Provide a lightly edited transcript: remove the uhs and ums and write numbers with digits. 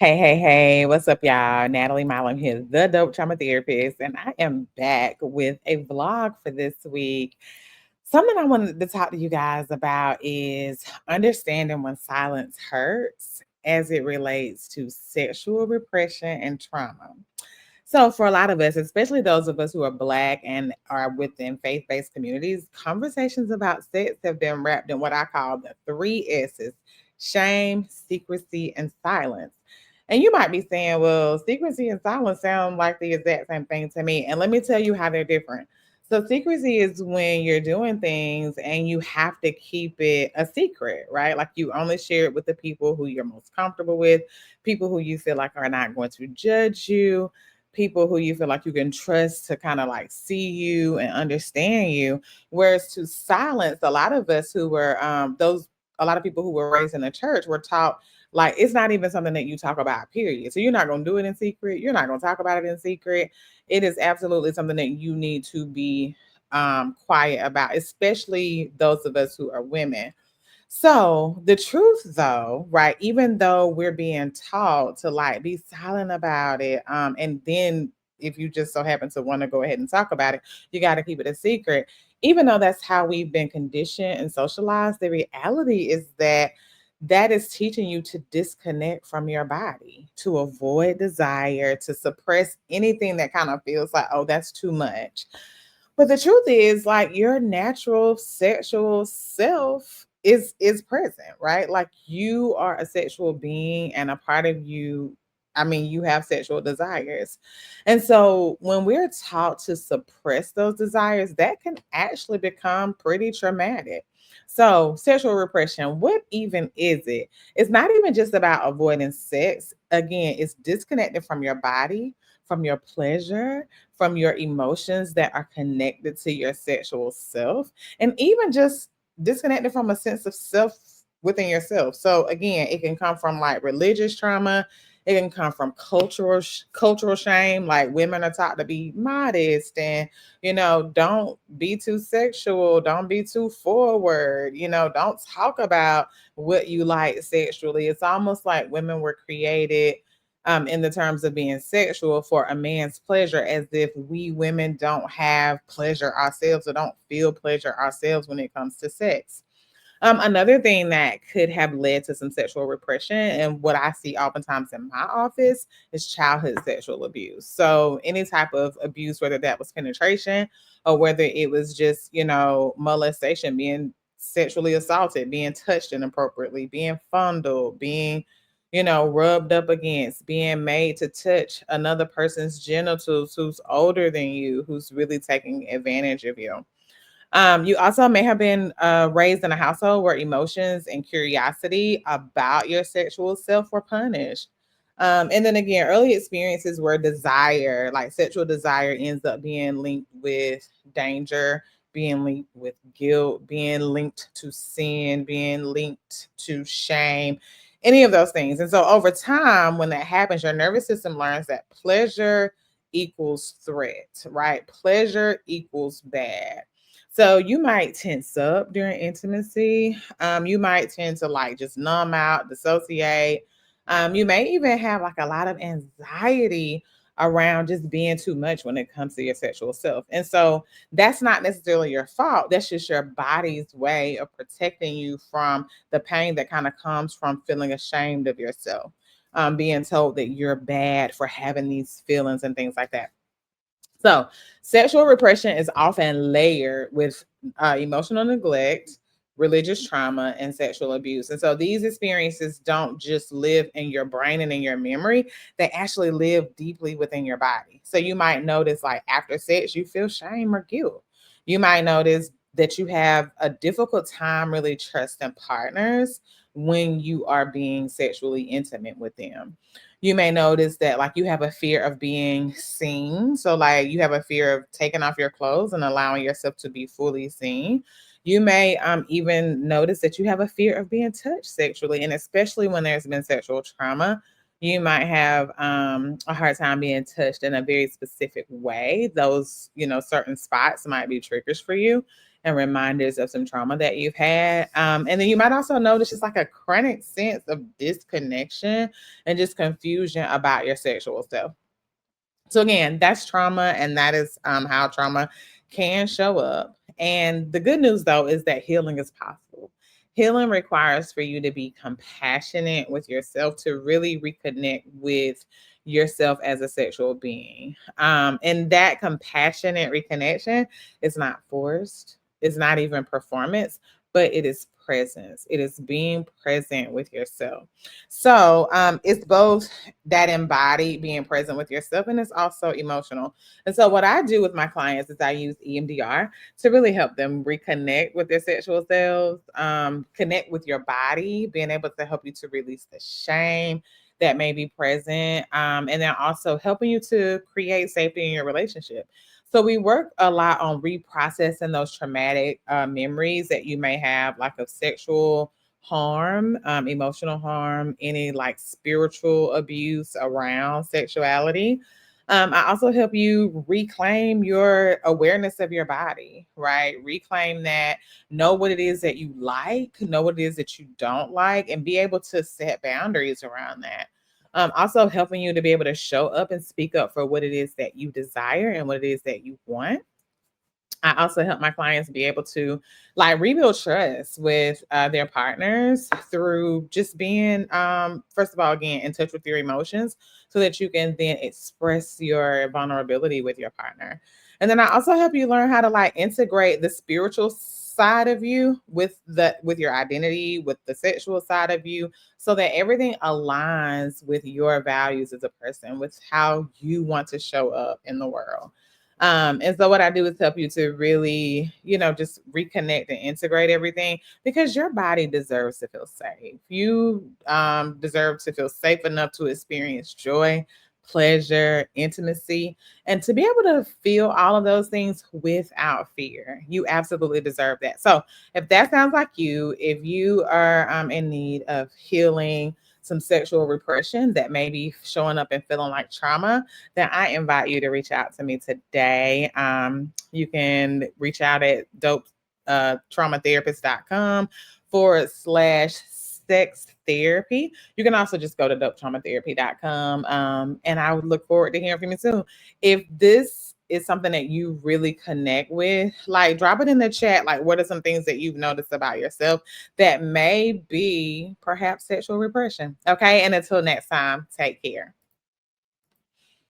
Hey, what's up, y'all? Natalie Milom here, the dope trauma therapist, and I am back with a vlog for this week. Something I wanted to talk to you guys about is understanding when silence hurts as it relates to sexual repression and trauma. So, for a lot of us, especially those of us who are Black and are within faith based communities, conversations about sex have been wrapped in what I call the three S's: shame, secrecy, and silence. And you might be saying, well, secrecy and silence sound like the exact same thing to me. And let me tell you how they're different. So, secrecy is when you're doing things and you have to keep it a secret, right? Like you only share it with the people who you're most comfortable with, people who you feel like are not going to judge you, people who you feel like you can trust to kind of like see you and understand you. Whereas to silence, a lot of us who were a lot of people who were raised in the church were taught like it's not even something that you talk about, period. So you're not going to do it in secret. You're not going to talk about it in secret. It is absolutely something that you need to be quiet about, especially those of us who are women. So the truth though, right, even though we're being taught to like be silent about it, and then if you just so happen to want to go ahead and talk about it, you got to keep it a secret. Even though that's how we've been conditioned and socialized, the reality is that that is teaching you to disconnect from your body, to avoid desire, to suppress anything that kind of feels like, oh, that's too much. But the truth is, like your natural sexual self is present, right? Like you are a sexual being and a part of you, I mean, you have sexual desires. And so when we're taught to suppress those desires, that can actually become pretty traumatic. So, sexual repression, what even is it? It's not even just about avoiding sex. Again, it's disconnected from your body, from your pleasure, from your emotions that are connected to your sexual self, and even just disconnected from a sense of self within yourself. So again, it can come from like religious trauma. It can come from cultural shame. Like women are taught to be modest and don't be too sexual, don't be too forward. Don't talk about what you like sexually. It's almost like women were created in the terms of being sexual for a man's pleasure, as if we women don't have pleasure ourselves or don't feel pleasure ourselves when it comes to sex. Another thing that could have led to some sexual repression, and what I see oftentimes in my office, is childhood sexual abuse. So, any type of abuse, whether that was penetration or whether it was just, molestation, being sexually assaulted, being touched inappropriately, being fondled, being, rubbed up against, being made to touch another person's genitals who's older than you, who's really taking advantage of you. You also may have been raised in a household where emotions and curiosity about your sexual self were punished. And then again, early experiences where desire, like sexual desire, ends up being linked with danger, being linked with guilt, being linked to sin, being linked to shame, any of those things. And so over time, when that happens, your nervous system learns that pleasure equals threat, right? Pleasure equals bad. So you might tense up during intimacy. You might tend to like just numb out, dissociate. You may even have like a lot of anxiety around just being too much when it comes to your sexual self. And so that's not necessarily your fault. That's just your body's way of protecting you from the pain that kind of comes from feeling ashamed of yourself, being told that you're bad for having these feelings and things like that. So, sexual repression is often layered with emotional neglect, religious trauma, and sexual abuse. And so, these experiences don't just live in your brain and in your memory, they actually live deeply within your body. So, you might notice, like, after sex, you feel shame or guilt. You might notice that you have a difficult time really trusting partners when you are being sexually intimate with them. You may notice that like you have a fear of being seen. So like you have a fear of taking off your clothes and allowing yourself to be fully seen. You may even notice that you have a fear of being touched sexually, and especially when there's been sexual trauma, you might have a hard time being touched in a very specific way. Those certain spots might be triggers for you. and reminders of some trauma that you've had. And then you might also notice just like a chronic sense of disconnection and just confusion about your sexual self. So again, that's trauma, and that is how trauma can show up. And the good news, though, is that healing is possible. Healing requires for you to be compassionate with yourself, to really reconnect with yourself as a sexual being. And that compassionate reconnection is not forced. It's not even performance, but it is presence. It is being present with yourself. So it's both that embodied being present with yourself, and it's also emotional. And so what I do with my clients is I use EMDR to really help them reconnect with their sexual selves, connect with your body, being able to help you to release the shame that may be present, and then also helping you to create safety in your relationship. So we work a lot on reprocessing those traumatic memories that you may have, like of sexual harm, emotional harm, any like spiritual abuse around sexuality. I also help you reclaim your awareness of your body, right? Reclaim that, know what it is that you like, know what it is that you don't like, and be able to set boundaries around that. Also helping you to be able to show up and speak up for what it is that you desire and what it is that you want. I also help my clients be able to like rebuild trust with their partners through just being, first of all, again, in touch with your emotions so that you can then express your vulnerability with your partner. And then I also help you learn how to like integrate the spiritual side of you with your identity, with the sexual side of you, so that everything aligns with your values as a person, with how you want to show up in the world. And so what I do is help you to really, just reconnect and integrate everything, because your body deserves to feel safe. You deserve to feel safe enough to experience joy, pleasure, intimacy, and to be able to feel all of those things without fear. You absolutely deserve that. So if that sounds like you, if you are in need of healing some sexual repression that may be showing up and feeling like trauma, then I invite you to reach out to me today. You can reach out at dopetraumatherapist.com /sex therapy. You can also just go to dopetraumatherapy.com. And I would look forward to hearing from you soon. If this is something that you really connect with, like drop it in the chat. Like, what are some things that you've noticed about yourself that may be perhaps sexual repression? Okay. And until next time, take care.